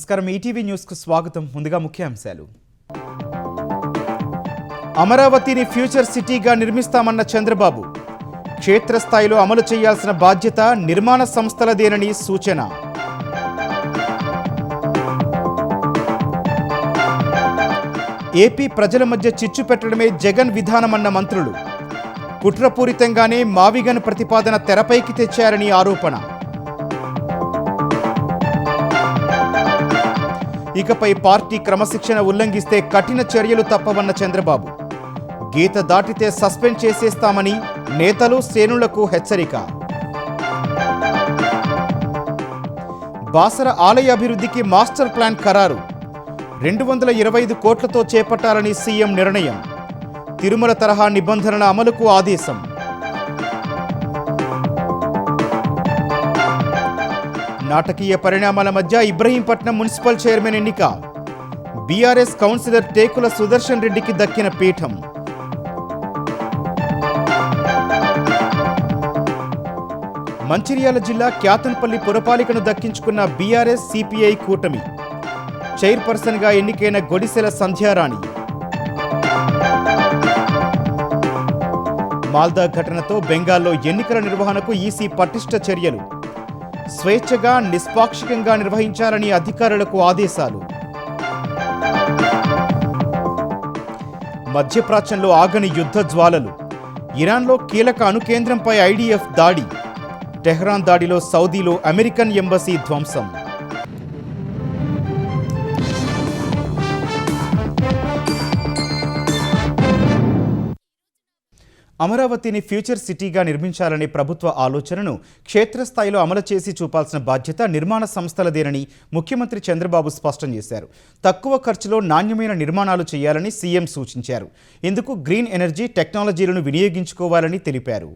నమస్కారం ETV news కు స్వాగతం. ముందుగా ముఖ్యాంశాలు. అమరావతిని ఫ్యూచర్ సిటీగా నిర్మిస్తామన్న చంద్రబాబు. క్షేత్రస్థాయిలో అమలు చేయాల్సిన బాధ్యత నిర్మాణ సంస్థలదేనని సూచన. ఏపీ ప్రజల మధ్య చిచ్చు పెట్టడమే జగన్ విధానమన్న మంత్రులు. కుట్రపూరితంగానే మావిగన్ ప్రతిపాదన తెరపైకి తెచ్చారని ఆరోపణ. ఇకపై పార్టీ క్రమశిక్షణ ఉల్లంఘిస్తే కఠిన చర్యలు తప్పవన్న చంద్రబాబు. గీత దాటితే సస్పెండ్ చేసేస్తామని నేతలు శ్రేణులకు హెచ్చరిక. బాసర ఆలయ అభివృద్ధికి మాస్టర్ ప్లాన్ ఖరారు. 225 కోట్లతో చేపట్టాలని సీఎం నిర్ణయం. తిరుమల తరహా నిబంధనల అమలుకు ఆదేశం. నాటకీయ పరిణామాల మధ్య ఇబ్రహీంపట్నం మున్సిపల్ చైర్మన్ ఎన్నిక. బీఆర్ఎస్ కౌన్సిలర్ టేకుల సుదర్శన్ రెడ్డికి దక్కిన పీఠం. మంచిర్యాల జిల్లా క్యాతన్పల్లి పురపాలికను దక్కించుకున్న బీఆర్ఎస్ సిపిఐ కూటమి. చైర్పర్సన్గా ఎన్నికైన గొడిసెల సంధ్యారాణి. మాల్దా ఘటనతో బెంగాల్లో ఎన్నికల నిర్వహణకు ఈసీ పటిష్ట చర్యలు. స్వేచ్ఛగా నిష్పాక్షికంగా నిర్వహించాలని అధికారులకు ఆదేశాలు. మధ్యప్రాచ్యంలో ఆగని యుద్ధ జ్వాలలు. ఇరాన్లో కీలక అణుకేంద్రంపై ఐడిఎఫ్ దాడి. టెహ్రాన్ దాడిలో సౌదీలో అమెరికన్ ఎంబసీ ధ్వంసం. అమరావతిని ఫ్యూచర్ సిటీగా నిర్మించాలనే ప్రభుత్వ ఆలోచనను క్షేత్రస్థాయిలో అమలు చేసి చూపాల్సిన బాధ్యత నిర్మాణ సంస్థలదేనని ముఖ్యమంత్రి చంద్రబాబు స్పష్టం చేశారు. తక్కువ ఖర్చులో నాణ్యమైన నిర్మాణాలు చేయాలని సీఎం సూచించారు. ఇందుకు గ్రీన్ ఎనర్జీ టెక్నాలజీలను వినియోగించుకోవాలని తెలిపారు.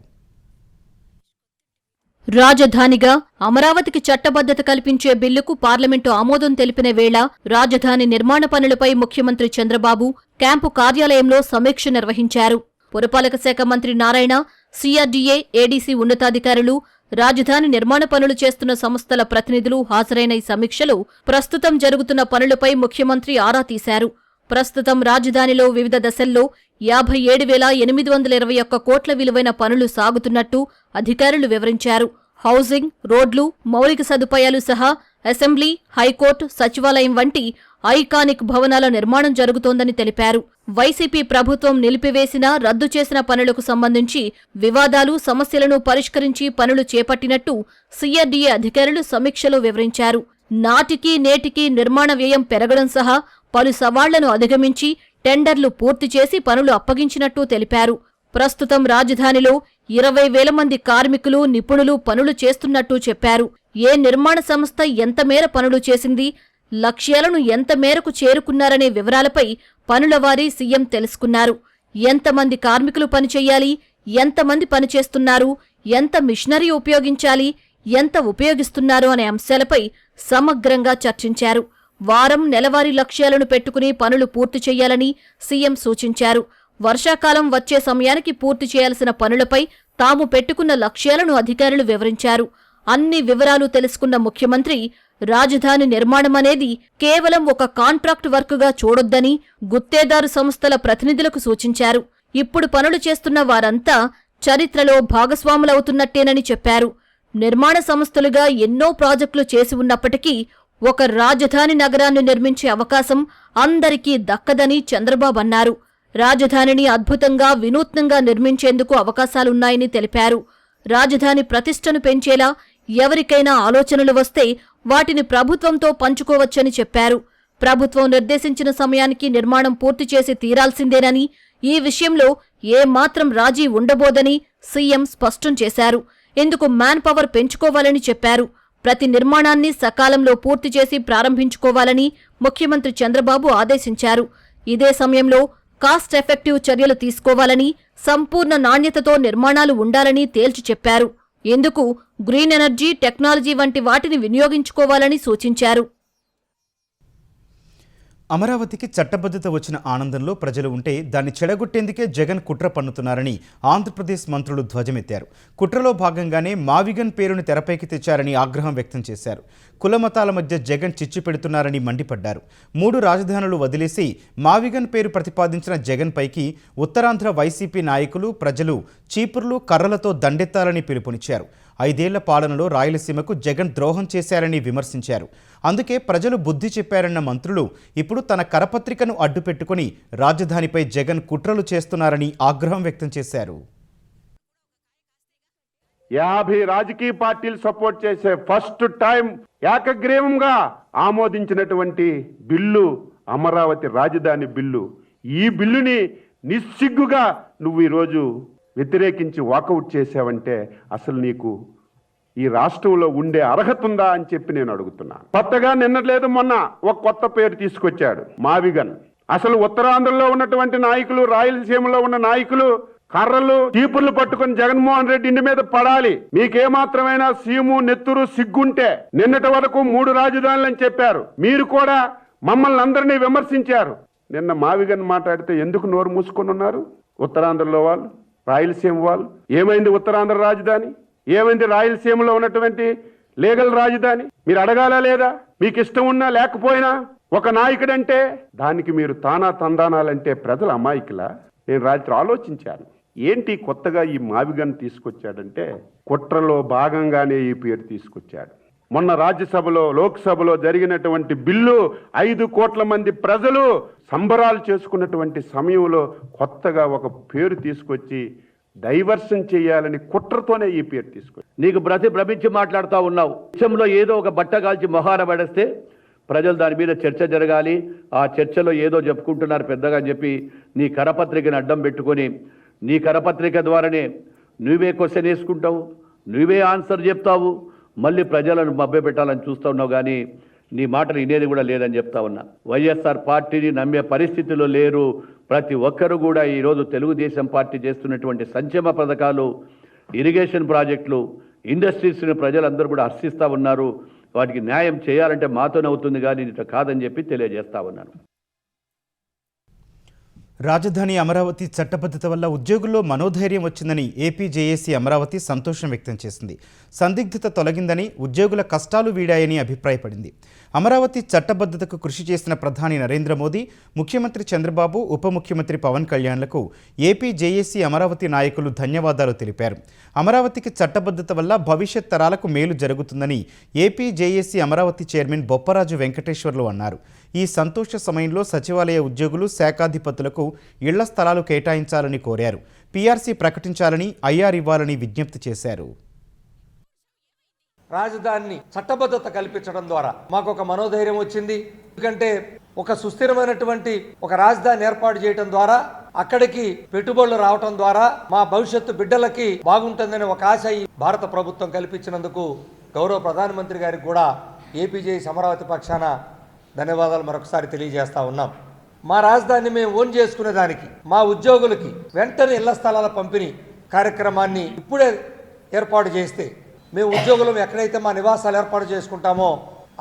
రాజధానిగా అమరావతికి చట్టబద్ధత కల్పించే బిల్లుకు పార్లమెంటు ఆమోదం తెలిపిన వేళ రాజధాని నిర్మాణ పనులపై ముఖ్యమంత్రి చంద్రబాబు క్యాంపు కార్యాలయంలో సమీక్ష నిర్వహించారు. పురపాలక శాఖ మంత్రి నారాయణ, సీఆర్డీఏ, ఏడీసీ ఉన్నతాధికారులు, రాజధాని నిర్మాణ పనులు చేస్తున్న సంస్థల ప్రతినిధులు హాజరైన ఈ సమీక్షలో ప్రస్తుతం జరుగుతున్న పనులపై ముఖ్యమంత్రి ఆరా తీశారు. ప్రస్తుతం రాజధానిలో వివిధ దశల్లో 57,821 కోట్ల విలువైన పనులు సాగుతున్నట్టు అధికారులు వివరించారు. హౌసింగ్, రోడ్లు, మౌలిక సదుపాయాలు సహా అసెంబ్లీ, హైకోర్టు, సచివాలయం వంటి ఐకానిక్ భవనాల నిర్మాణం జరుగుతోందని తెలిపారు. వైసీపీ ప్రభుత్వం నిలిపివేసిన, రద్దు చేసిన పనులకు సంబంధించి వివాదాలు, సమస్యలను పరిష్కరించి పనులు చేపట్టినట్టు సీఆర్డీఏ అధికారులు సమీక్షలో వివరించారు. నాటికి నేటికి నిర్మాణ వ్యయం పెరగడం సహా పలు సవాళ్లను అధిగమించి టెండర్లు పూర్తి చేసి పనులు అప్పగించినట్టు తెలిపారు. ప్రస్తుతం రాజధానిలో 20,000 మంది కార్మికులు, నిపుణులు పనులు చేస్తున్నట్టు చెప్పారు. ఏ నిర్మాణ సంస్థ ఎంత మేర పనులు చేసింది, లక్ష్యాలను ఎంత మేరకు చేరుకున్నారనే వివరాలపై పనులవారీ సీఎం తెలుసుకున్నారు. ఎంతమంది కార్మికులు పనిచేయాలి, ఎంతమంది పనిచేస్తున్నారు, ఎంత మిషనరీ ఉపయోగించాలి, ఎంత ఉపయోగిస్తున్నారు అనే అంశాలపై సమగ్రంగా చర్చించారు. వారం, నెలవారీ లక్ష్యాలను పెట్టుకుని పనులు పూర్తి చేయాలని సీఎం సూచించారు. వర్షాకాలం వచ్చే సమయానికి పూర్తి చేయాల్సిన పనులపై తాము పెట్టుకున్న లక్ష్యాలను అధికారులు వివరించారు. అన్ని వివరాలు తెలుసుకున్న ముఖ్యమంత్రి రాజధాని నిర్మాణమనేది కేవలం ఒక కాంట్రాక్ట్ వర్క్గా చూడొద్దని గుత్తేదారు సంస్థల ప్రతినిధులకు సూచించారు. ఇప్పుడు పనులు చేస్తున్న వారంతా చరిత్రలో భాగస్వాములవుతున్నట్టేనని చెప్పారు. నిర్మాణ సంస్థలుగా ఎన్నో ప్రాజెక్టులు చేసి ఉన్నప్పటికీ ఒక రాజధాని నగరాన్ని నిర్మించే అవకాశం అందరికీ దక్కదని చంద్రబాబు అన్నారు. రాజధానిని అద్భుతంగా, వినూత్నంగా నిర్మించేందుకు అవకాశాలున్నాయని తెలిపారు. రాజధాని ప్రతిష్టను పెంచేలా ఎవరికైనా ఆలోచనలు వస్తే వాటిని ప్రభుత్వంతో పంచుకోవచ్చని చెప్పారు. ప్రభుత్వం నిర్దేశించిన సమయానికి నిర్మాణం పూర్తి చేసి తీరాల్సిందేనని, ఈ విషయంలో ఏమాత్రం రాజీ ఉండబోదని సీఎం స్పష్టం చేశారు. ఇందుకు మ్యాన్ పవర్ పెంచుకోవాలని చెప్పారు. ప్రతి నిర్మాణాన్ని సకాలంలో పూర్తి చేసి ప్రారంభించుకోవాలని ముఖ్యమంత్రి చంద్రబాబు ఆదేశించారు. ఇదే సమయంలో కాస్ట్ ఎఫెక్టివ్ చర్యలు తీసుకోవాలని, సంపూర్ణ నాణ్యతతో నిర్మాణాలు ఉండాలని తేల్చి చెప్పారు. ఇందుకు గ్రీన్ ఎనర్జీ, టెక్నాలజీ వంటి వాటిని వినియోగించుకోవాలని సూచించారు. అమరావతికి చట్టబద్ధత వచ్చిన ఆనందంలో ప్రజలు ఉంటే దాన్ని చెడగొట్టేందుకే జగన్ కుట్ర పన్నుతున్నారని ఆంధ్రప్రదేశ్ మంత్రులు ధ్వజమెత్తారు. కుట్రలో భాగంగానే మావిగన్ పేరును తెరపైకి తెచ్చారని ఆగ్రహం వ్యక్తం చేశారు. కులమతాల మధ్య జగన్ చిచ్చు పెడుతున్నారని మండిపడ్డారు. 3 రాజధానులు వదిలేసి మావిగన్ పేరు ప్రతిపాదించిన జగన్ పైకి ఉత్తరాంధ్ర వైసీపీ నాయకులు, ప్రజలు చీపుర్లు, కర్రలతో దండెత్తాలని పిలుపునిచ్చారు. 5 ఏళ్ల పాలనలో రాయలసీమకు జగన్ ద్రోహం చేశారని విమర్శించారు. అందుకే ప్రజలు బుద్ధి చెప్పారన్న మంత్రులు ఇప్పుడు తన కరపత్రికను అడ్డుపెట్టుకుని రాజధానిపై జగన్ కుట్రలు చేస్తున్నారని ఆగ్రహం వ్యక్తం చేశారు. 50 రాజకీయ పార్టీలు సపోర్ట్ చేసే ఫస్ట్ టైం ఏకగ్రీవంగా ఆమోదించినటువంటి బిల్లు అమరావతి రాజధాని బిల్లు. ఈ బిల్లుని నిస్సిగ్గుగా నువ్వు ఈరోజు వ్యతిరేకించి వాకౌట్ చేసావంటే అసలు నీకు ఈ రాష్ట్రంలో ఉండే అర్హత ఉందా అని చెప్పి నేను అడుగుతున్నా. కొత్తగా నిన్న లేదు మొన్న ఒక కొత్త పేరు తీసుకొచ్చాడు, మావిగన్. అసలు ఉత్తరాంధ్రలో ఉన్నటువంటి నాయకులు, రాయలసీమలో ఉన్న నాయకులు కర్రలు, చీపుర్లు పట్టుకుని జగన్మోహన్ రెడ్డి ఇంటి మీద పడాలి. మీకేమాత్రమైనా సీము, నెత్తురు, సిగ్గుంటే నిన్నటి వరకు 3 రాజధానులు అని చెప్పారు. మీరు కూడా మమ్మల్ని అందరినీ విమర్శించారు. నిన్న మావిగన్ మాట్లాడితే ఎందుకు నోరు మూసుకొని ఉన్నారు? ఉత్తరాంధ్రలో వాళ్ళు, రాయలసీమ వాళ్ళు. ఏమైంది ఉత్తరాంధ్ర రాజధాని? ఏమైంది రాయలసీమలో ఉన్నటువంటి లీగల్ రాజధాని? మీరు అడగాలా లేదా? మీకు ఇష్టం ఉన్నా లేకపోయినా ఒక నాయకుడంటే దానికి మీరు తానా తందానాలంటే ప్రజల అమాయకులా? నేను రాత్రి ఆలోచించాను, ఏంటి కొత్తగా ఈ మావిగన్ తీసుకొచ్చాడంటే కుట్రలో భాగంగానే ఈ పేరు తీసుకొచ్చాడు. మొన్న రాజ్యసభలో, లోక్సభలో జరిగినటువంటి బిల్లు 5 కోట్ల మంది ప్రజలు సంబరాలు చేసుకున్నటువంటి సమయంలో కొత్తగా ఒక పేరు తీసుకొచ్చి డైవర్షన్ చేయాలని కుట్రతోనే ఈ పేరు తీసుకొచ్చి నీకు భ్రమించి మాట్లాడుతూ ఉన్నావు. దేశంలో ఏదో ఒక బట్ట కాల్చి మొహాన పడేస్తే ప్రజలు దాని మీద చర్చ జరగాలి, ఆ చర్చలో ఏదో చెప్పుకుంటున్నారు పెద్దగా అని చెప్పి నీ కరపత్రికను అడ్డం పెట్టుకొని నీ కరపత్రిక ద్వారానే నువ్వే క్వశ్చన్ వేసుకుంటావు, నువ్వే ఆన్సర్ చెప్తావు, మళ్ళీ ప్రజలను మభ్యపెట్టాలని చూస్తూ ఉన్నావు. కానీ నీ మాటలు వినేది కూడా లేదని చెప్తా ఉన్నా. వైఎస్ఆర్ పార్టీని నమ్మే పరిస్థితిలో లేరు. ప్రతి ఒక్కరు కూడా ఈరోజు తెలుగుదేశం పార్టీ చేస్తున్నటువంటి సంక్షేమ పథకాలు, ఇరిగేషన్ ప్రాజెక్టులు, ఇండస్ట్రీస్ని ప్రజలందరూ కూడా హర్షిస్తూ ఉన్నారు. వాటికి న్యాయం చేయాలంటే మాతోనే అవుతుంది, కానీ ఇట్లా కాదని చెప్పి తెలియజేస్తా ఉన్నాను. రాజధాని అమరావతి చట్టబద్ధత వల్ల ఉద్యోగుల్లో మనోధైర్యం వచ్చిందని ఏపీ జేఏసీ అమరావతి సంతోషం వ్యక్తం చేసింది. సందిగ్ధత తొలగిందని, ఉద్యోగుల కష్టాలు వీడాయని అభిప్రాయపడింది. అమరావతి చట్టబద్ధతకు కృషి చేసిన ప్రధాని నరేంద్ర మోదీ, ముఖ్యమంత్రి చంద్రబాబు, ఉప ముఖ్యమంత్రి పవన్ కళ్యాణ్లకు ఏపీ జేఏసీ అమరావతి నాయకులు ధన్యవాదాలు తెలిపారు. అమరావతికి చట్టబద్ధత వల్ల భవిష్యత్ తరాలకు మేలు జరుగుతుందని AP JAC Amaravati chairman Bopparaju Venkateswarlu అన్నారు. ఈ సంతోష సమయంలో సచివాలయ ఉద్యోగులు, శాఖాధిపతులకు ఇళ్ల స్థలాలు కేటాయించాలని కోరారు. పీఆర్సీ ప్రకటించాలని, ఐఆర్ ఇవ్వాలని విజ్ఞప్తి చేశారు. రాజధానిని చట్టబద్ధత కల్పించడం ద్వారా మాకు ఒక మనోధైర్యం వచ్చింది. ఎందుకంటే ఒక సుస్థిరమైనటువంటి ఒక రాజధాని ఏర్పాటు చేయడం ద్వారా, అక్కడికి పెట్టుబడులు రావటం ద్వారా మా భవిష్యత్తు బిడ్డలకి బాగుంటుందనే ఒక ఆశ ఈ భారత ప్రభుత్వం కల్పించినందుకు గౌరవ ప్రధానమంత్రి గారికి కూడా ఏపీజేఎస్ అమరావతి పక్షాన ధన్యవాదాలు మరొకసారి తెలియజేస్తా ఉన్నాం. మా రాజధానిని మేము ఓన్ చేసుకునేదానికి, మా ఉద్యోగులకి వెంటనే ఇళ్ల స్థలాల పంపిణీ కార్యక్రమాన్ని ఇప్పుడే ఏర్పాటు చేస్తే మేము ఉద్యోగులం ఎక్కడైతే మా నివాసాలు ఏర్పాటు చేసుకుంటామో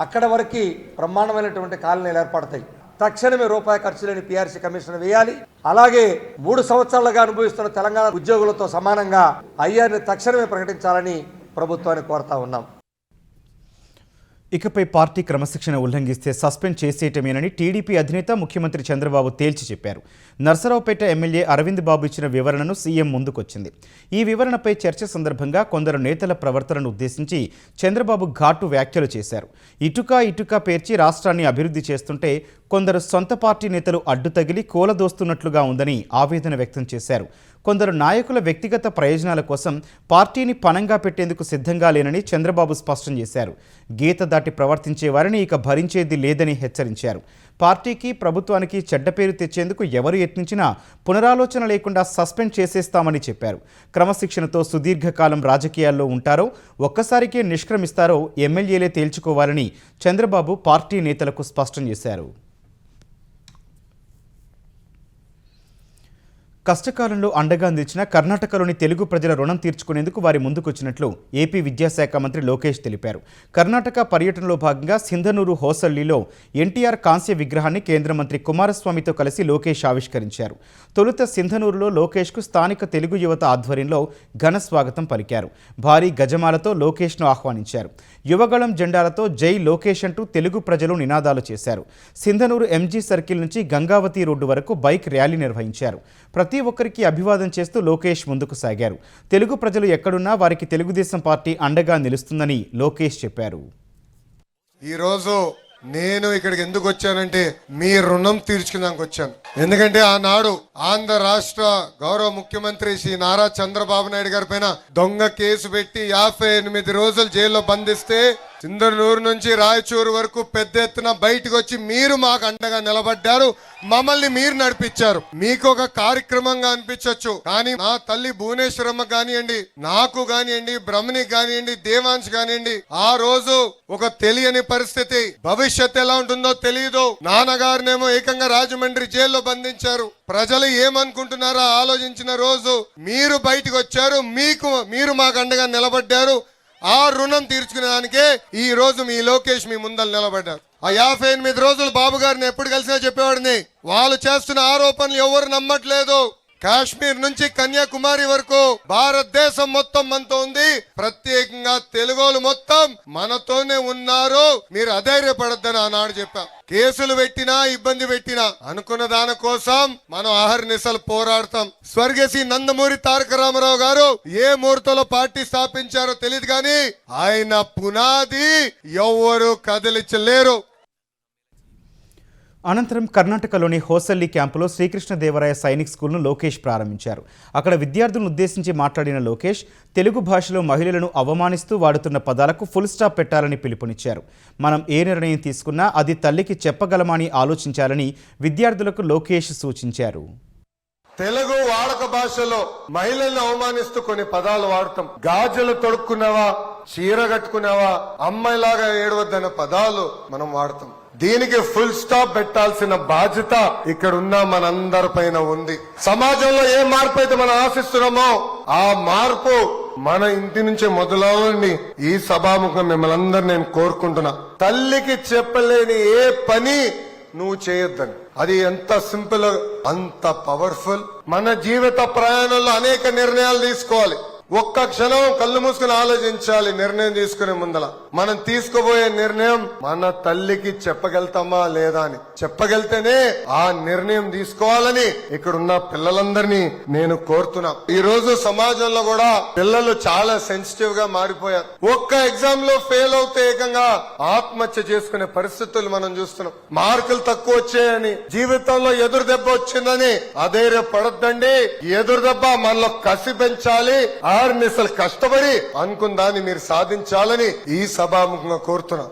అక్కడ వరకు బ్రహ్మాండమైనటువంటి కాలనీలు ఏర్పడతాయి. తక్షణమే రూపాయి ఖర్చు లేని పీఆర్సీ కమిషన్ వేయాలి. అలాగే 3 సంవత్సరాలుగా అనుభవిస్తున్న తెలంగాణ ఉద్యోగులతో సమానంగా ఐఆర్ని తక్షణమే ప్రకటించాలని ప్రభుత్వాన్ని కోరుతా ఉన్నాం. ఇకపై పార్టీ క్రమశిక్షణ ఉల్లంఘిస్తే సస్పెండ్ చేసేయటమేనని టీడీపీ అధినేత ముఖ్యమంత్రి చంద్రబాబు తేల్చి చెప్పారు. నర్సరావుపేట ఎమ్మెల్యే అరవింద్ బాబు ఇచ్చిన వివరణను సీఎం ముందుకొచ్చింది. ఈ వివరణపై చర్చ సందర్భంగా కొందరు నేతల ప్రవర్తనను ఉద్దేశించి చంద్రబాబు ఘాటు వ్యాఖ్యలు చేశారు. ఇటుక పేర్చి రాష్ట్రాన్ని అభివృద్ధి చేస్తుంటే కొందరు సొంత పార్టీ నేతలు అడ్డు తగిలి కూలదోస్తున్నట్లుగా ఉందని ఆవేదన వ్యక్తం చేశారు. కొందరు నాయకుల వ్యక్తిగత ప్రయోజనాల కోసం పార్టీని పణంగా పెట్టేందుకు సిద్ధంగా లేనని చంద్రబాబు స్పష్టం చేశారు. గీత దాటి ప్రవర్తించే వారిని ఇక భరించేది లేదని హెచ్చరించారు. పార్టీకి, ప్రభుత్వానికి చెడ్డ పేరు తెచ్చేందుకు ఎవరు యత్నించినా పునరాలోచన లేకుండా సస్పెండ్ చేసేస్తామని చెప్పారు. క్రమశిక్షణతో సుదీర్ఘకాలం రాజకీయాల్లో ఉంటారో, ఒక్కసారికే నిష్క్రమిస్తారో ఎమ్మెల్యేలే తేల్చుకోవాలని చంద్రబాబు పార్టీ నేతలకు స్పష్టం చేశారు. కష్టకాలంలో అండగా నిలిచిన కర్ణాటకలోని తెలుగు ప్రజల రుణం తీర్చుకునేందుకు వారి ముందుకొచ్చినట్లు ఏపీ విద్యాశాఖ మంత్రి లోకేష్ తెలిపారు. కర్ణాటక పర్యటనలో భాగంగా సింధనూరు హోసల్లిలో ఎన్టీఆర్ కాంస్య విగ్రహాన్ని కేంద్ర మంత్రి కుమారస్వామితో కలిసి లోకేష్ ఆవిష్కరించారు. తొలుత సింధనూరులో లోకేష్కు స్థానిక తెలుగు యువత ఆధ్వర్యంలో ఘన స్వాగతం పలికారు. భారీ గజమాలతో లోకేష్ను ఆహ్వానించారు. యువగళం జెండాలతో జై లోకేష్ అంటూ తెలుగు ప్రజలు నినాదాలు చేశారు. సింధనూరు ఎంజీ సర్కిల్ నుంచి గంగావతి రోడ్డు వరకు బైక్ ర్యాలీ నిర్వహించారు. ప్రతి ఒక్కరికి అభివాదం చేస్తూ లోకేష్ ముందుకు సాగారు. తెలుగు ప్రజలు ఎక్కడున్నా వారికి తెలుగుదేశం పార్టీ అండగా నిలుస్తుందని లోకేష్ చెప్పారు. ఈరోజు నేను ఇక్కడికి ఎందుకు వచ్చానంటే మీ రుణం తీర్చుకున్నానికి వచ్చాను. ఎందుకంటే ఆనాడు ఆంధ్ర రాష్ట్ర గౌరవ ముఖ్యమంత్రి శ్రీ నారా చంద్రబాబు నాయుడు గారి పైన దొంగ కేసు పెట్టి 58 రోజులు జైల్లో బంధిస్తే సింధనూరు నుంచి రాయచూరు వరకు పెద్ద ఎత్తున బయటకు వచ్చి మీరు మాకు అండగా నిలబడ్డారు. మమ్మల్ని మీరు నడిపించారు. మీకు ఒక కార్యక్రమంగా అనిపించవచ్చు, కానీ నా తల్లి భువనేశ్వరమ్మ కానివ్వండి, నాకు కానివ్వండి, బ్రహ్మణికి కానివ్వండి, దేవాంశ్ కానివ్వండి, ఆ రోజు ఒక తెలియని పరిస్థితి, భవిష్యత్ ఎలా ఉంటుందో తెలియదు. నాన్నగారినేమో ఏకంగా రాజమండ్రి జైల్లో బంధించారు. ప్రజలు ఏమనుకుంటున్నారో ఆలోచించిన రోజు మీరు బయటకు వచ్చారు. మీరు మాకు అండగా నిలబడ్డారు. ఆ రుణం తీర్చుకునేదానికే ఈ రోజు మీ లోకేష్ మీ ముందర నిలబడ్డారు. ఆ 58 రోజులు బాబు గారిని ఎప్పుడు కలిసినా చెప్పేవాడిని, వాళ్ళు చేస్తున్న ఆరోపణలు ఎవరు నమ్మట్లేదు. కాశ్మీర్ నుంచి కన్యాకుమారి వరకు భారతదేశం మొత్తం మనతో ఉంది. ప్రత్యేకంగా తెలుగోలు మొత్తం మనతోనే ఉన్నారు. మీరు అధైర్యపడద్దని ఆనాడు చెప్పాం. కేసులు పెట్టినా ఇబ్బంది పెట్టినా అనుకున్న దాని కోసం మనం అహర్నిశలు పోరాడతాం. స్వర్గశ్రీ నందమూరి తారక రామారావు గారు ఏ ముహూర్తంలో పార్టీ స్థాపించారో తెలియదు, కానీ ఆయన పునాది ఎవ్వరూ కదిలించలేరు. అనంతరం కర్ణాటకలోని హోసల్లి క్యాంపులో శ్రీకృష్ణదేవరాయ సైనిక్ స్కూల్ను లోకేష్ ప్రారంభించారు. అక్కడ విద్యార్థులను ఉద్దేశించి మాట్లాడిన లోకేష్ తెలుగు భాషలో మహిళలను అవమానిస్తూ వాడుతున్న పదాలకు ఫుల్ స్టాప్ పెట్టాలని పిలుపునిచ్చారు. మనం ఏ నిర్ణయం తీసుకున్నా అది తల్లికి చెప్పగలమని ఆలోచించాలని విద్యార్థులకు లోకేష్ సూచించారు. తెలుగు వాడక భాషలో మహిళల్ని అవమానిస్తూ కొన్ని పదాలు వాడతాం. గాజులు తొడుక్కున్నావా, చీర కట్టుకున్నావా, అమ్మాయిలాగా ఏడవద్దన్న పదాలు మనం వాడతాం. దీనికి ఫుల్ స్టాప్ పెట్టాల్సిన బాధ్యత ఇక్కడ ఉన్న మనందరి పైన ఉంది. సమాజంలో ఏ మార్పు అయితే మనం ఆశిస్తున్నామో ఆ మార్పు మన ఇంటి నుంచే మొదలవ్వాలని ఈ సభాముఖం మిమ్మల్ని అందరూ నేను కోరుకుంటున్నా. తల్లికి చెప్పలేని ఏ పని నువ్వు చేయొద్దని. అది ఎంత సింపుల్, అంత పవర్ఫుల్. మన జీవిత ప్రయాణంలో అనేక నిర్ణయాలు తీసుకోవాలి. ఒక్క క్షణం కళ్ళు మూసుకుని ఆలోచించాలి. నిర్ణయం తీసుకునే ముందల మనం తీసుకోబోయే నిర్ణయం మన తల్లికి చెప్పగలుగుతామా లేదా అని. చెప్పగలితేనే ఆ నిర్ణయం తీసుకోవాలని ఇక్కడున్న పిల్లలందరినీ నేను కోరుతున్నా. ఈ రోజు సమాజంలో కూడా పిల్లలు చాలా సెన్సిటివ్ గా మారిపోయారు. ఒక్క ఎగ్జామ్ లో ఫెయిల్ అవుతే ఏకంగా ఆత్మహత్య చేసుకునే పరిస్థితులు మనం చూస్తున్నాం. మార్కులు తక్కువ వచ్చాయని, జీవితంలో ఎదురు దెబ్బ వచ్చిందని అధైర్యపడొద్దండి. ఎదురు దెబ్బ మనలో కసి పెంచాలి. ఆర్నిసలు కష్టపడి అనుకున్న దాన్ని మీరు సాధించాలని ఈ సభాముఖంగా కోరుతున్నా.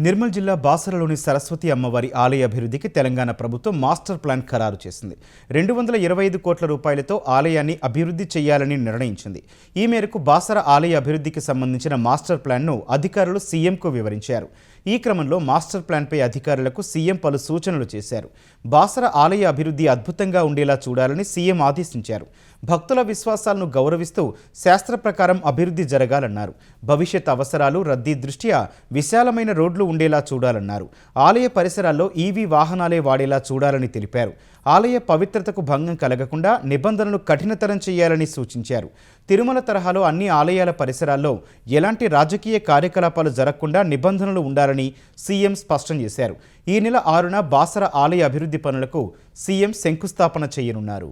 నిర్మల్ జిల్లా బాసరలోని సరస్వతి అమ్మవారి ఆలయ అభివృద్ధికి తెలంగాణ ప్రభుత్వం మాస్టర్ ప్లాన్ ఖరారు చేసింది. 225 కోట్ల రూపాయలతో ఆలయాన్ని అభివృద్ధి చేయాలని నిర్ణయించింది. ఈ మేరకు బాసర ఆలయ అభివృద్ధికి సంబంధించిన మాస్టర్ ప్లాన్ను అధికారులు సీఎంకు వివరించారు. ఈ క్రమంలో మాస్టర్ ప్లాన్పై అధికారులకు సీఎం పలు సూచనలు చేశారు. బాసర ఆలయ అభివృద్ధి అద్భుతంగా ఉండేలా చూడాలని సీఎం ఆదేశించారు. భక్తుల విశ్వాసాలను గౌరవిస్తూ శాస్త్ర ప్రకారం అభివృద్ధి జరగాలన్నారు. భవిష్యత్ అవసరాలు, రద్దీ దృష్ట్యా విశాలమైన రోడ్లు ఉండేలా చూడాలన్నారు. ఆలయ పరిసరాల్లో ఈవీ వాహనాలే వాడేలా చూడాలని తెలిపారు. ఆలయ పవిత్రతకు భంగం కలగకుండా నిబంధనలు కఠినతరం చేయాలని సూచించారు. తిరుమల తరహాలో అన్ని ఆలయాల పరిసరాల్లో ఎలాంటి రాజకీయ కార్యకలాపాలు జరగకుండా నిబంధనలు ఉండాలని సీఎం స్పష్టం చేశారు. ఈ నెల 6న బాసర ఆలయ అభివృద్ధి పనులకు సీఎం శంకుస్థాపన చేయనున్నారు.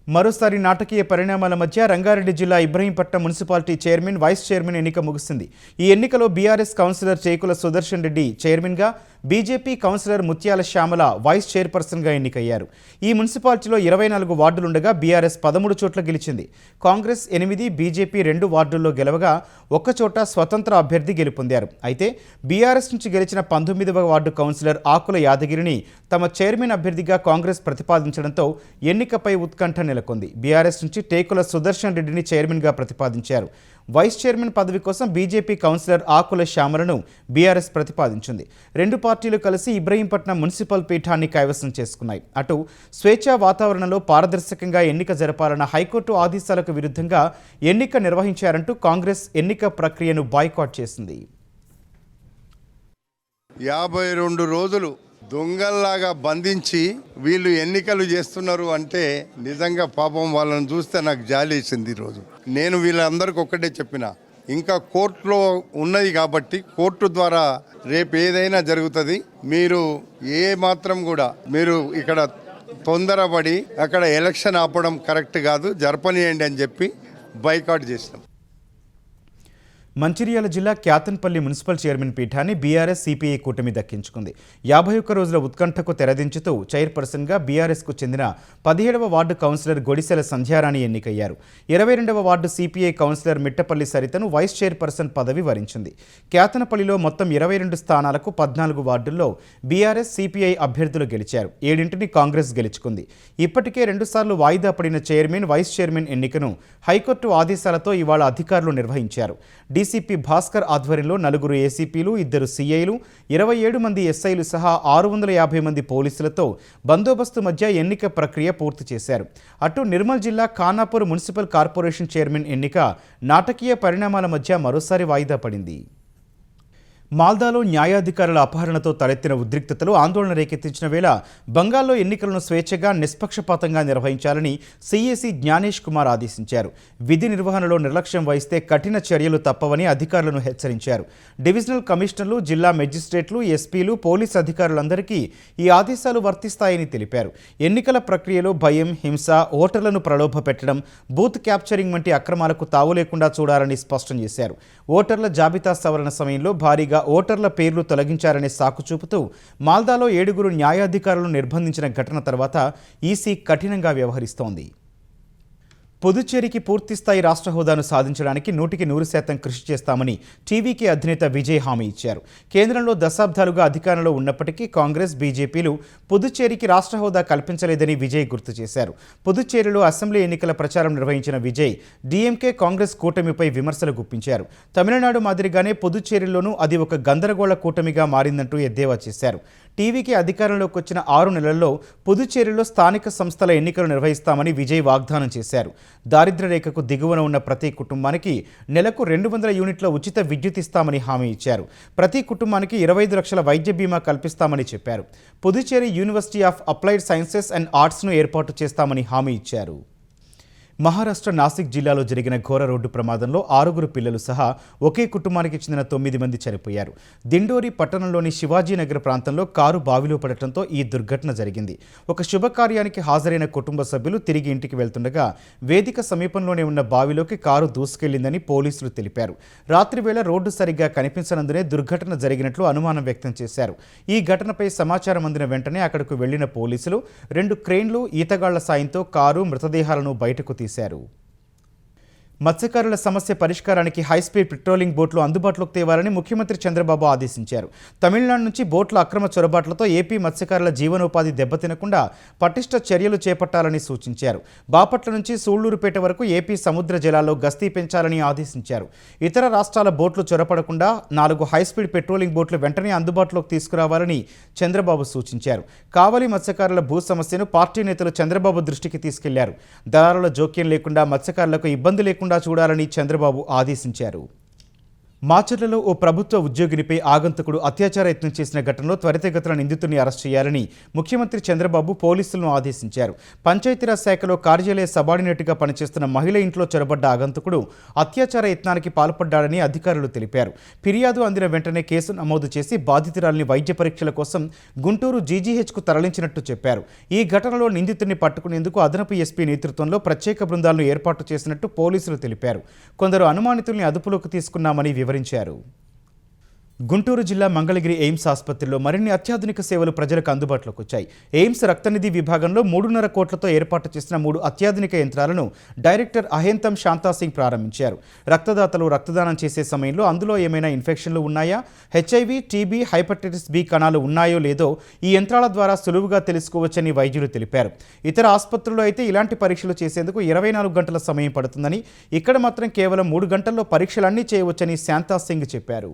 మరోసారి నాటకీయ పరిణామాల మధ్య రంగారెడ్డి జిల్లా Ibrahimpatnam municipality chairman, vice chairman ఎన్నిక ముగిసింది. ఈ ఎన్నికలో బీఆర్ఎస్ కౌన్సిలర్ చేకుల సుదర్శన్ రెడ్డి చైర్మన్గా, బీజేపీ కౌన్సిలర్ ముత్యాల శ్యామల వైస్ చైర్పర్సన్గా ఎన్నికయ్యారు. ఈ మున్సిపాలిటీలో 24 వార్డులుండగా బీఆర్ఎస్ 13 చోట్ల గెలిచింది. కాంగ్రెస్ 8, బీజేపీ 2 వార్డుల్లో గెలవగా ఒక్కచోట స్వతంత్ర అభ్యర్థి గెలుపొందారు. అయితే బీఆర్ఎస్ నుంచి గెలిచిన 19వ వార్డు కౌన్సిలర్ ఆకుల యాదగిరిని తమ చైర్మన్ అభ్యర్థిగా కాంగ్రెస్ ప్రతిపాదించడంతో ఎన్నికపై ఉత్కంఠ నెలకొంది. నెలకొంది. బీఆర్ఎస్ నుంచి టేకుల సుదర్శన్ రెడ్డిని చైర్మన్గా ప్రతిపాదించారు. వైస్ చైర్మన్ పదవి కోసం బీజేపీ కౌన్సిలర్ ఆకుల శ్యామలను బీఆర్ఎస్ ప్రతిపాదించింది. రెండు పార్టీలు కలిసి ఇబ్రహీంపట్నం మున్సిపల్ పీఠాన్ని కైవసం చేసుకున్నాయి. అటు స్వేచ్ఛా వాతావరణంలో పారదర్శకంగా ఎన్నిక జరపాలన్న హైకోర్టు ఆదేశాలకు విరుద్ధంగా ఎన్నిక నిర్వహించారంటూ కాంగ్రెస్ ఎన్నిక ప్రక్రియను బాయ్కాట్ చేసింది. 52 రోజులు దొంగల్లాగా బంధించి వీళ్ళు ఎన్నికలు చేస్తున్నారు అంటే నిజంగా పాపం వాళ్ళని చూస్తే నాకు జాలేసింది. ఈరోజు నేను వీళ్ళందరికీ ఒక్కటే చెప్పిన, ఇంకా కోర్టులో ఉన్నది కాబట్టి కోర్టు ద్వారా రేపు ఏదైనా జరుగుతుంది. మీరు ఏ మాత్రం కూడా మీరు ఇక్కడ తొందరపడి అక్కడ ఎలక్షన్ ఆపడం కరెక్ట్ కాదు, జరపనియండి అని చెప్పి బైకాట్ చేసినాం. మంచిర్యాల జిల్లా క్యాతన్పల్లి మున్సిపల్ చైర్మన్ పీఠాన్ని బీఆర్ఎస్ సిపిఐ కూటమి దక్కించుకుంది. 51 రోజుల ఉత్కంఠకు తెరదించుతూ చైర్పర్సన్గా బీఆర్ఎస్కు చెందిన 17వ వార్డు కౌన్సిలర్ గొడిసెల సంధ్యారాణి ఎన్నికయ్యారు. 22వ వార్డు సిపిఐ కౌన్సిలర్ మిట్టపల్లి సరితను వైస్ చైర్పర్సన్ పదవి వరించింది. క్యాతనపల్లిలో మొత్తం 22 స్థానాలకు 14 వార్డుల్లో బీఆర్ఎస్ సిపిఐ అభ్యర్థులు గెలిచారు. 7ని కాంగ్రెస్ గెలుచుకుంది. ఇప్పటికే 2 సార్లు వాయిదా పడిన చైర్మన్, వైస్ చైర్మన్ ఎన్నికను హైకోర్టు ఆదేశాలతో ఇవాళ అధికారులు నిర్వహించారు. డీసీపీ భాస్కర్ ఆధ్వర్యంలో 4 ఏసీపీలు, 2 సీఐలు, 27 మంది ఎస్ఐలు సహా 650 మంది పోలీసులతో బందోబస్తు మధ్య ఎన్నిక ప్రక్రియ పూర్తి చేశారు. అటు నిర్మల్ జిల్లా ఖానాపూర్ మున్సిపల్ కార్పొరేషన్ చైర్మన్ ఎన్నిక నాటకీయ పరిణామాల మధ్య మరోసారి వాయిదా పడింది. మాల్దాలో న్యాయాధికారుల అపహరణతో తలెత్తిన ఉద్రిక్తతలు ఆందోళన రేకెత్తించిన వేళ బంగాల్లో ఎన్నికలను స్వేచ్ఛగా, నిష్పక్షపాతంగా నిర్వహించాలని సీఏసీ జ్ఞానేష్ కుమార్ ఆదేశించారు. విధి నిర్వహణలో నిర్లక్ష్యం వహిస్తే కఠిన చర్యలు తప్పవని అధికారులను హెచ్చరించారు. డివిజనల్ కమిషనర్లు, జిల్లా మెజిస్ట్రేట్లు, ఎస్పీలు, పోలీసు అధికారులందరికీ ఈ ఆదేశాలు వర్తిస్తాయని తెలిపారు. ఎన్నికల ప్రక్రియలో భయం, హింస, ఓటర్లను ప్రలోభపెట్టడం, బూత్ క్యాప్చరింగ్ వంటి అక్రమాలకు తావు లేకుండా చూడాలని స్పష్టం చేశారు. ఓటర్ల జాబితా సవరణ సమయంలో భారీగా ఓటర్ల పేర్లు తొలగించారనే సాకు చూపుతూ మాల్దాలో 7 న్యాయాధికారులను నిర్బంధించిన ఘటన తర్వాత ఈసీ కఠినంగా వ్యవహరిస్తోంది. పుదుచ్చేరికి పూర్తిస్థాయి రాష్ట్ర హోదాను సాధించడానికి 100% కృషి చేస్తామని టీవీకే అధినేత విజయ్ హామీ ఇచ్చారు. కేంద్రంలో దశాబ్దాలుగా అధికారంలో ఉన్నప్పటికీ కాంగ్రెస్, బీజేపీలు పుదుచ్చేరికి రాష్ట్ర హోదా కల్పించలేదని విజయ్ గుర్తు చేశారు. పుదుచ్చేరిలో అసెంబ్లీ ఎన్నికల ప్రచారం నిర్వహించిన విజయ్ డీఎంకే, కాంగ్రెస్ కూటమిపై విమర్శలు గుప్పించారు. తమిళనాడు మాదిరిగానే పుదుచ్చేరిలోనూ అది ఒక గందరగోళ కూటమిగా మారిందంటూ ఎద్దేవా చేశారు. టీవీకి అధికారంలోకి వచ్చిన 6 నెలల్లో పుదుచ్చేరిలో స్థానిక సంస్థల ఎన్నికలు నిర్వహిస్తామని విజయ్ వాగ్దానం చేశారు. దారిద్ర్య రేఖకు దిగువన ఉన్న ప్రతి కుటుంబానికి నెలకు 200 యూనిట్ల ఉచిత విద్యుత్ ఇస్తామని హామీ ఇచ్చారు. ప్రతి కుటుంబానికి 25 లక్షల వైద్య బీమా కల్పిస్తామని చెప్పారు. Puducherry university of applied sciences and ఆర్ట్స్ను ఏర్పాటు చేస్తామని హామీ ఇచ్చారు. మహారాష్ట్ర నాసిక్ జిల్లాలో జరిగిన ఘోర రోడ్డు ప్రమాదంలో 6 పిల్లలు సహా ఒకే కుటుంబానికి చెందిన 9 మంది చనిపోయారు. దిండోరి పట్టణంలోని శివాజీనగర్ ప్రాంతంలో కారు బావిలో పడటంతో ఈ దుర్ఘటన జరిగింది. ఒక శుభకార్యానికి హాజరైన కుటుంబ సభ్యులు తిరిగి ఇంటికి వెళ్తుండగా వేదిక సమీపంలోనే ఉన్న బావిలోకి కారు దూసుకెళ్లిందని పోలీసులు తెలిపారు. రాత్రి వేళ రోడ్డు సరిగ్గా కనిపించనందునే దుర్ఘటన జరిగినట్లు అనుమానం వ్యక్తం చేశారు. ఈ ఘటనపై సమాచారం అందిన వెంటనే అక్కడకు వెళ్లిన పోలీసులు 2 క్రేన్లు, ఈతగాళ్ల సాయంతో కారు, మృతదేహాలను బయటకు తీశారు. మత్స్యకారుల సమస్య పరిష్కారానికి హైస్పీడ్ పెట్రోలింగ్ బోట్లు అందుబాటులోకి తేవాలని ముఖ్యమంత్రి చంద్రబాబు ఆదేశించారు. తమిళనాడు నుంచి బోట్ల అక్రమ చొరబాట్లతో ఏపీ మత్స్యకారుల జీవనోపాధి దెబ్బతినకుండా పటిష్ట చర్యలు చేపట్టాలని సూచించారు. బాపట్ల నుంచి సూళ్లూరుపేట వరకు ఏపీ సముద్ర జలాల్లో గస్తీ పెంచాలని ఆదేశించారు. ఇతర రాష్ట్రాల బోట్లు చొరపడకుండా 4 హైస్పీడ్ పెట్రోలింగ్ బోట్లు వెంటనే అందుబాటులోకి తీసుకురావాలని చంద్రబాబు సూచించారు. కావలి మత్స్యకారుల భూ సమస్యను పార్టీ నేతలు చంద్రబాబు దృష్టికి తీసుకెళ్లారు. దళారుల జోక్యం లేకుండా మత్స్యకారులకు ఇబ్బంది లేకుండా చూడాలని చంద్రబాబు ఆదేశించారు. మాచర్లలో ఓ ప్రభుత్వ ఉద్యోగినిపై ఆగంతకుడు అత్యాచార యత్నం చేసిన ఘటనలో త్వరితగతిన నిందితుడిని అరెస్ట్ చేయాలని ముఖ్యమంత్రి చంద్రబాబు పోలీసులను ఆదేశించారు. పంచాయతీరాజ్ శాఖలో కార్యాలయ సబార్డినేట్గా పనిచేస్తున్న మహిళ ఇంట్లో చొరబడ్డ ఆగంతకుడు అత్యాచార యత్నానికి పాల్పడ్డాడని అధికారులు తెలిపారు. ఫిర్యాదు అందిన వెంటనే కేసు నమోదు చేసి బాధితురాలిని వైద్య పరీక్షల కోసం గుంటూరు జీజీహెచ్కు తరలించినట్టు చెప్పారు. ఈ ఘటనలో నిందితుడిని పట్టుకునేందుకు అదనపు ఎస్పీ నేతృత్వంలో ప్రత్యేక బృందాలను ఏర్పాటు చేసినట్టు పోలీసులు తెలిపారు. కొందరు అనుమానితుల్ని అదుపులోకి తీసుకున్నామని వివరించారు. గుంటూరు జిల్లా మంగళగిరి ఎయిమ్స్ ఆసుపత్రిలో మరిన్ని అత్యాధునిక సేవలు ప్రజలకు అందుబాటులోకి వచ్చాయి. ఎయిమ్స్ రక్తనిధి విభాగంలో 3.5 కోట్లతో ఏర్పాటు చేసిన 3 అత్యాధునిక యంత్రాలను డైరెక్టర్ అహేంతం శాంతాసింగ్ ప్రారంభించారు. రక్తదాతలు రక్తదానం చేసే సమయంలో అందులో ఏమైనా ఇన్ఫెక్షన్లు ఉన్నాయా, హెచ్ఐవి, టీబీ, హైపటైటిస్ బి కణాలు ఉన్నాయో లేదో ఈ యంత్రాల ద్వారా సులువుగా తెలుసుకోవచ్చని వైద్యులు తెలిపారు. ఇతర ఆసుపత్రుల్లో అయితే ఇలాంటి పరీక్షలు చేసేందుకు 24 గంటల సమయం పడుతుందని, ఇక్కడ మాత్రం కేవలం 3 గంటల్లో పరీక్షలన్నీ చేయవచ్చని శాంతాసింగ్ చెప్పారు.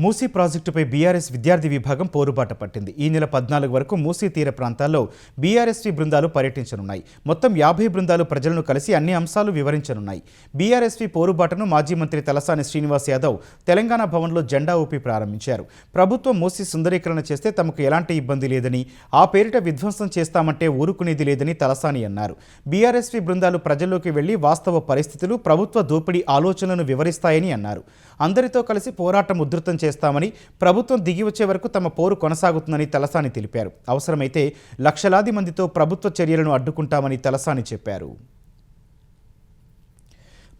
మూసీ ప్రాజెక్టుపై బీఆర్ఎస్ విద్యార్థి విభాగం పోరుబాట పట్టింది. ఈ నెల 14 వరకు మూసీ తీర ప్రాంతాల్లో బీఆర్ఎస్వి బృందాలు పర్యటించనున్నాయి. మొత్తం 50 బృందాలు ప్రజలను కలిసి అన్ని అంశాలు వివరించనున్నాయి. బీఆర్ఎస్వి పోరుబాటను మాజీ మంత్రి తలసాని శ్రీనివాస్ యాదవ్ తెలంగాణ భవన్లో జెండా ఊపి ప్రారంభించారు. ప్రభుత్వం మూసీ సుందరీకరణ చేస్తే తమకు ఎలాంటి ఇబ్బంది లేదని, ఆ పేరిట విధ్వంసం చేస్తామంటే ఊరుకునేది లేదని తలసాని అన్నారు. బీఆర్ఎస్వి బృందాలు ప్రజల్లోకి వెళ్లి వాస్తవ పరిస్థితులు, ప్రభుత్వ దోపిడీ ఆలోచనలను వివరిస్తాయని అన్నారు. అందరితో కలిసి పోరాటం ఉధృతం చేస్తామని, ప్రభుత్వం దిగి వచ్చే వరకు తమ పోరు కొనసాగుతుందని తలసాని తెలిపారు. అవసరమైతే లక్షలాది మందితో ప్రభుత్వ చర్యలను అడ్డుకుంటామని తలసాని చెప్పారు.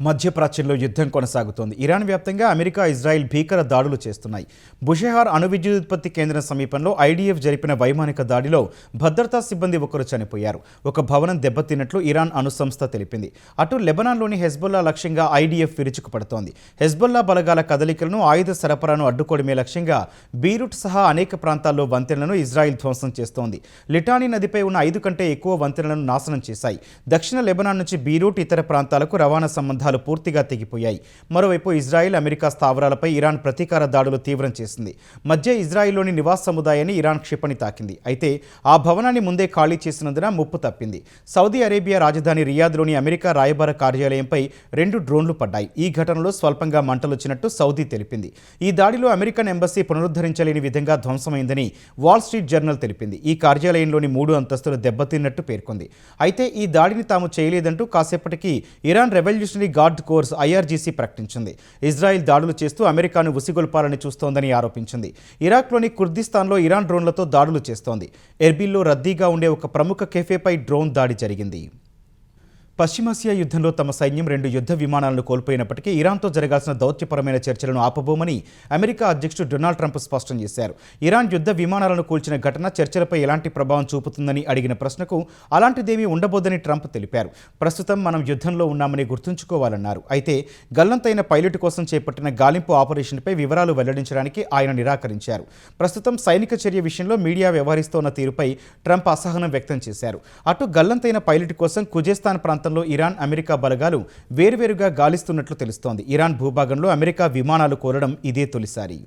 మధ్యప్రాచ్యంలో యుద్ధం కొనసాగుతోంది. ఇరాన్ వ్యాప్తంగా అమెరికా, ఇజ్రాయెల్ భీకర దాడులు చేస్తున్నాయి. బుషెహార్ అణు విద్యుదుత్పత్తి కేంద్రం సమీపంలో ఐడీఎఫ్ జరిపిన వైమానిక దాడిలో భద్రతా సిబ్బంది ఒకరు చనిపోయారు. ఒక భవనం దెబ్బతిన్నట్లు ఇరాన్ అణు సంస్థ తెలిపింది. అటు లెబనాన్లోని హెజ్బొల్లా లక్ష్యంగా ఐడీఎఫ్ విరుచుకుపడుతోంది. హెజ్బొల్లా బలగాల కదలికలను, ఆయుధ సరఫరాను అడ్డుకోవడమే లక్ష్యంగా బీరూట్ సహా అనేక ప్రాంతాల్లో వంతెనలను ఇజ్రాయెల్ ధ్వంసం చేస్తోంది. లిటానీ నదిపై ఉన్న 5 కంటే ఎక్కువ వంతెనలను నాశనం చేశాయి. దక్షిణ లెబనాన్ నుంచి బీరూట్, ఇతర ప్రాంతాలకు రవాణా సంబంధాలు పూర్తిగా తెగిపోయాయి. మరోవైపు ఇజ్రాయెల్, అమెరికా స్థావరాలపై ఇరాన్ ప్రతీకార దాడులు తీవ్రం చేసింది. మధ్య ఇజ్రాయెల్లోని నివాస సముదాయాన్ని ఇరాన్ క్షిపణి తాకింది. అయితే ఆ భవనాన్ని ముందే ఖాళీ చేసినందున ముప్పు తప్పింది. సౌదీ అరేబియా రాజధాని రియాద్లోని అమెరికా రాయబార కార్యాలయంపై 2 డ్రోన్లు పడ్డాయి. ఈ ఘటనలో స్వల్పంగా మంటలొచ్చినట్టు సౌదీ తెలిపింది. ఈ దాడిలో అమెరికన్ ఎంబసీ పునరుద్ధరించలేని విధంగా ధ్వంసమైందని వాల్ స్ట్రీట్ జర్నల్ తెలిపింది. ఈ కార్యాలయంలోని 3 అంతస్తులు దెబ్బతిన్నట్టు పేర్కొంది. అయితే ఈ దాడిని తాము చేయలేదంటూ కాసేపటికి Iran revolutionary guard corps IRGC ప్రకటించింది. ఇజ్రాయెల్ దాడులు చేస్తూ అమెరికాను ఉసిగొల్పాలని చూస్తోందని ఆరోపించింది. ఇరాక్లోని కుర్దిస్తాన్లో ఇరాన్ డ్రోన్లతో దాడులు చేస్తోంది. ఎర్బిల్లో రద్దీగా ఉండే ఒక ప్రముఖ కెఫేపై డ్రోన్ దాడి జరిగింది. పశ్చిమాసియా యుద్ధంలో తమ సైన్యం 2 యుద్ధ విమానాలను కోల్పోయినప్పటికీ ఇరాన్తో జరగాల్సిన దౌత్యపరమైన చర్చలను ఆపబోమని అమెరికా అధ్యక్షుడు డొనాల్డ్ ట్రంప్ స్పష్టం చేశారు. ఇరాన్ యుద్ధ విమానాలను కూల్చిన ఘటన చర్చలపై ఎలాంటి ప్రభావం చూపుతుందని అడిగిన ప్రశ్నకు అలాంటిదేమీ ఉండబోదని ట్రంప్ తెలిపారు. ప్రస్తుతం మనం యుద్ధంలో ఉన్నామని గుర్తుంచుకోవాలన్నారు. అయితే గల్లంతైన పైలట్ కోసం చేపట్టిన గాలింపు ఆపరేషన్పై వివరాలు వెల్లడించడానికి ఆయన నిరాకరించారు. ప్రస్తుతం సైనిక చర్య విషయంలో మీడియా వ్యవహరిస్తోన్న తీరుపై ట్రంప్ అసహనం వ్యక్తం చేశారు. అటు గల్లంతైన పైలట్ కోసం ఖుజేస్తాన్ ప్రాంతంలో ఇరాన్, అమెరికా బలగాలు వేరువేరుగా గాలిస్తున్నట్లు తెలుస్తోంది. ఇరాన్ భూభాగంలో అమెరికా విమానాలు కోరడం ఇదే తొలిసారి.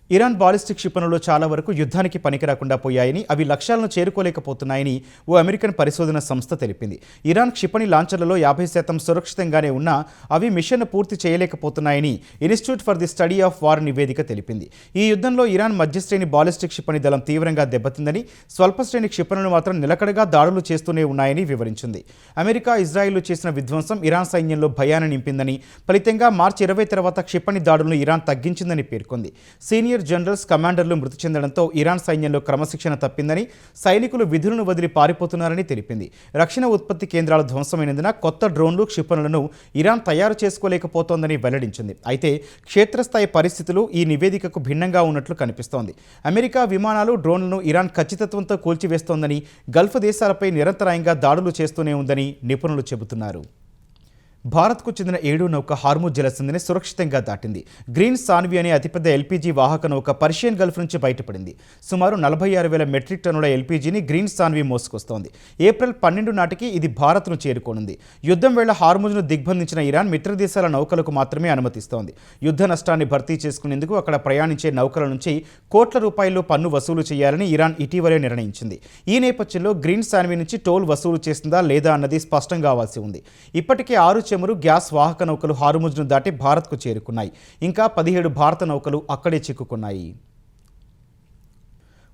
ఇరాన్ బాలిస్టిక్ క్షిపణులు చాలా వరకు యుద్ధానికి పనికిరాకుండా పోయాయని, అవి లక్ష్యాలను చేరుకోలేకపోతున్నాయని ఓ అమెరికన్ పరిశోధన సంస్థ తెలిపింది. ఇరాన్ క్షిపణి లాంచర్లలో 50% సురక్షితంగానే ఉన్నా అవి మిషన్ను పూర్తి చేయలేకపోతున్నాయని institute for the study of war నివేదిక తెలిపింది. ఈ యుద్ధంలో ఇరాన్ మధ్యశ్రేణి బాలిస్టిక్ క్షిపణి దళం తీవ్రంగా దెబ్బతిందని, స్వల్పశ్రేణి క్షిపణులు మాత్రం నిలకడగా దాడులు చేస్తూనే ఉన్నాయని వివరించింది. అమెరికా, ఇజ్రాయిల్ చేసిన విధ్వంసం ఇరాన్ సైన్యంలో భయాన్ని నింపిందని, ఫలితంగా మార్చి 20 తర్వాత క్షిపణి దాడులను ఇరాన్ తగ్గించిందని పేర్కొంది. సీనియర్ జనరల్స్, కమాండర్లు మృతి చెందడంతో ఇరాన్ సైన్యంలో క్రమశిక్షణ తప్పిందని, సైనికులు విధులను వదిలి పారిపోతున్నారని తెలిపింది. రక్షణ ఉత్పత్తి కేంద్రాలు ధ్వంసమైనందున కొత్త డ్రోన్లు, క్షిపణులను ఇరాన్ తయారు చేసుకోలేకపోతోందని వెల్లడించింది. అయితే క్షేత్రస్థాయి పరిస్థితులు ఈ నివేదికకు భిన్నంగా ఉన్నట్లు కనిపిస్తోంది. అమెరికా విమానాలు, డ్రోన్లను ఇరాన్ ఖచ్చితత్వంతో కూల్చివేస్తోందని, గల్ఫ్ దేశాలపై నిరంతరాయంగా దాడులు చేస్తూనే ఉందని నిపుణులు చెబుతున్నారు. భారత్కు చెందిన 7వ నౌక హార్ముజ్ జలసంధిని సురక్షితంగా దాటింది. గ్రీన్ సాన్వి అనే అతిపెద్ద LPG వాహక నౌక పర్షియన్ గల్ఫ్ నుంచి బయటపడింది. సుమారు 46,000 మెట్రిక్ టన్నుల LPGని గ్రీన్ సాన్వి మోసుకొస్తోంది. ఏప్రిల్ 12 నాటికి ఇది భారత్ను చేరుకోనుంది. యుద్ధం వేళ హార్ముజ్ను దిగ్బంధించిన ఇరాన్ మిత్ర దేశాల నౌకలకు మాత్రమే అనుమతిస్తోంది. యుద్ధ నష్టాన్ని భర్తీ చేసుకునేందుకు అక్కడ ప్రయాణించే నౌకల నుంచి కోట్ల రూపాయలు పన్ను వసూలు చేయాలని ఇరాన్ ఇటీవలే నిర్ణయించింది. ఈ నేపథ్యంలో గ్రీన్ సాన్వి నుంచి టోల్ వసూలు చేసిందా లేదా అన్నది స్పష్టం కావాల్సి ఉంది. ఇప్పటికే 6 చమురు, గ్యాస్ వాహక నౌకలు హార్ముజ్ను దాటి భారత్కు చేరుకున్నాయి. ఇంకా 17 భారత నౌకలు అక్కడే చిక్కుకున్నాయి.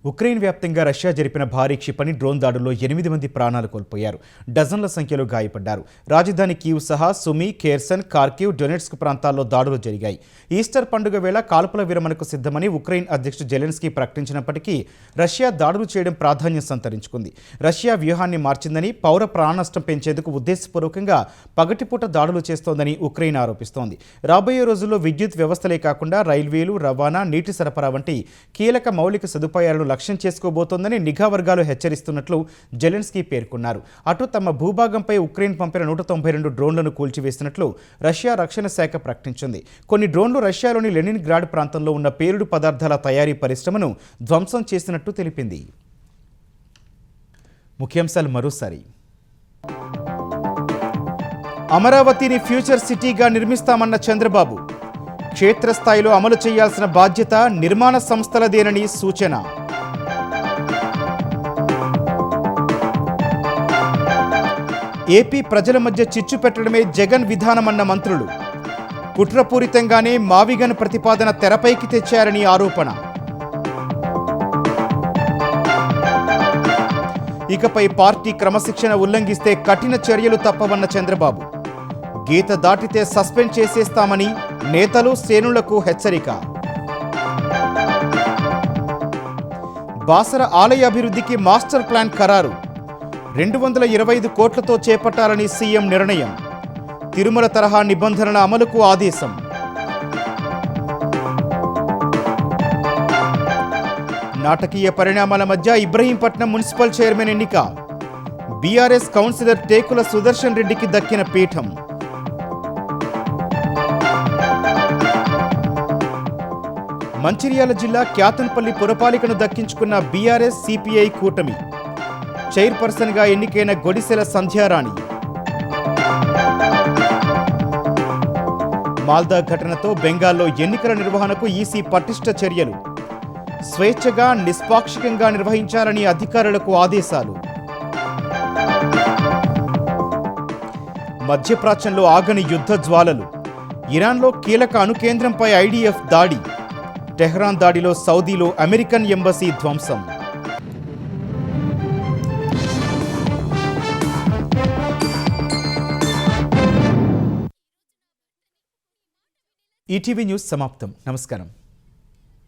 ఉక్రెయిన్ వ్యాప్తంగా రష్యా జరిపిన భారీ క్షిపణి డ్రోన్ దాడుల్లో 8 మంది ప్రాణాలు కోల్పోయారు. డజన్ల సంఖ్యలో గాయపడ్డారు. రాజధాని కీవ్ సహా సుమి, ఖేర్సన్, కార్కివ్, డొనెట్స్క్ ప్రాంతాల్లో దాడులు జరిగాయి. ఈస్టర్ పండుగ వేళ కాల్పుల విరమణకు సిద్ధమని ఉక్రెయిన్ అధ్యక్షుడు జెలెన్స్కీ ప్రకటించినప్పటికీ రష్యా దాడులు చేయడం ప్రాధాన్యం సంతరించుకుంది. రష్యా వ్యూహాన్ని మార్చిందని, పౌర ప్రాణనష్టం పెంచేందుకు ఉద్దేశపూర్వకంగా పగటిపూట దాడులు చేస్తోందని ఉక్రెయిన్ ఆరోపిస్తోంది. రాబోయే రోజుల్లో విద్యుత్ వ్యవస్థలే కాకుండా రైల్వేలు, రవాణా, నీటి సరఫరా వంటి కీలక మౌలిక సదుపాయాలను లక్ష్యం చేసుకోబోతోందని నిఘా వర్గాలు హెచ్చరిస్తున్నట్లు జెలెన్స్కీ పేర్కొన్నారు. అటు తమ భూభాగంపై ఉక్రెయిన్ పంపిన 192 డ్రోన్లను కూల్చివేసినట్లు రష్యా రక్షణ శాఖ ప్రకటించింది. కొన్ని డ్రోన్లు రష్యాలోని లెనిన్గ్రాడ్ ప్రాంతంలో ఉన్న పేలుడు పదార్థాల తయారీ పరిశ్రమను ధ్వంసం చేసినట్టు తెలిపింది. ముఖ్యాంశాలు మరోసారి. అమరావతిని ఫ్యూచర్ సిటీగా నిర్మిస్తామన్న చంద్రబాబు. క్షేత్రస్థాయిలో అమలు చేయాల్సిన బాధ్యత నిర్మాణ సంస్థలదేనని సూచన. ఏపీ ప్రజల మధ్య చిచ్చు పెట్టడమే జగన్ విధానమన్న మంత్రులు. కుట్రపూరితంగానే మావిగన్ ప్రతిపాదన తెరపైకి తెచ్చారని ఆరోపణ. ఇకపై పార్టీ క్రమశిక్షణ ఉల్లంఘిస్తే కఠిన చర్యలు తప్పవన్న చంద్రబాబు. గీత దాటితే సస్పెండ్ చేసేస్తామని నేతలు, శ్రేణులకు హెచ్చరిక. బాసర ఆలయ అభివృద్ధికి మాస్టర్ ప్లాన్ ఖరారు. 225 కోట్లతో చేపట్టాలని సీఎం నిర్ణయం. తిరుమల తరహా నిబంధనల అమలుకు ఆదేశం. నాటకీయ పరిణామాల మధ్య ఇబ్రహీంపట్నం మున్సిపల్ చైర్మన్ ఎన్నిక. బీఆర్ఎస్ కౌన్సిలర్ టేకుల సుదర్శన్ రెడ్డికి దక్కిన పీఠం. మంచిర్యాల జిల్లా క్యాతన్పల్లి పురపాలికను దక్కించుకున్న బీఆర్ఎస్ సిపిఐ కూటమి. చైర్పర్సన్గా ఎన్నికైన గొడిసెల సంధ్యారాణి. మాల్దా ఘటనతో బెంగాల్లో ఎన్నికల నిర్వహణకు ఈసీ పటిష్ట చర్యలు. స్వేచ్ఛగా, నిష్పాక్షికంగా నిర్వహించాలని అధికారులకు ఆదేశాలు. మధ్యప్రాచ్యంలో ఆగని యుద్ధ జ్వాలలు. ఇరాన్లో కీలక అణుకేంద్రంపై ఐడిఎఫ్ దాడి. టెహ్రాన్ దాడిలో సౌదీలో అమెరికన్ ఎంబసీ ధ్వంసం. ఈటీవీ న్యూస్ సమాప్తం. నమస్కారం.